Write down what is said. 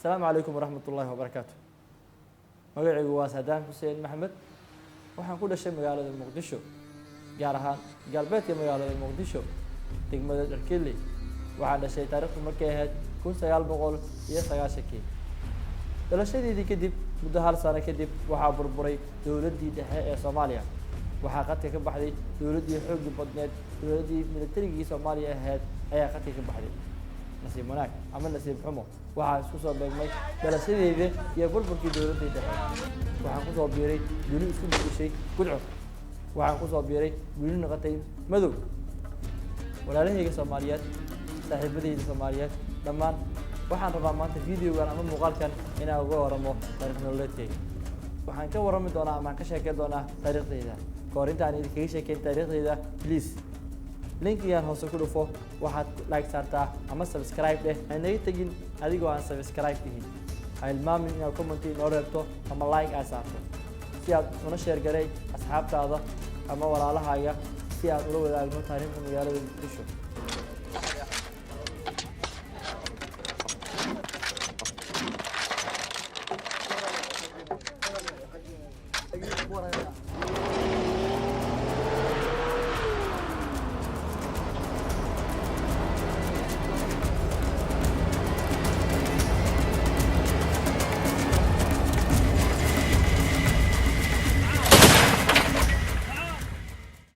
السلام عليكم ورحمة الله وبركاته. magacaygu waa Saadaan Xuseen Maxamed waxaan ku dhashay magaalada Muqdisho gaar ahaan galbeedka magaalada Muqdisho degmada Dharkile waxaan dhashay taariikhdu markay ahayd 1990 dhalashadii kadib muddo hal sano kadib waxaa burburay dawladdii dhexe ee Soomaaliya waxaa qadka ka baxday dawladdii xoog badneed dawladdii militariga Soomaaliya ahayd ayaa qadka ka baxday nasiib wanaag ama nasiib xumo waxaa isku soo beegmay dhalashadii iyo burburkii dawladdii dhexe waxaan ku soo biiray dawlad isku bedeshay gudcur waxaan ku soo biiray dawlad noqotay madow walaalahayga Soomaaliyeed saaxiibadayda Soomaaliyeed dhammaan waxaan rabaa maanta videogan ama muuqaalkan inaan uga waramo taariikh nololeedkayga waxaan ka warami doonaa ama ka sheekeyn doonaa taariikhdayda kahor intaan idinkaga sheekeyn taariikhdayda please linkigan hoose ku dhufo waxaad like saartaa ama subscribe dheh anaga tagin adigoo aan subscribe tihin ha ilmaamin inaad comment inoo reebto ama like aad saarto si aad una share garay asxaabtaada ama walaalahaaga si aad ula wadaagno taariikhda magaalada Muqdisho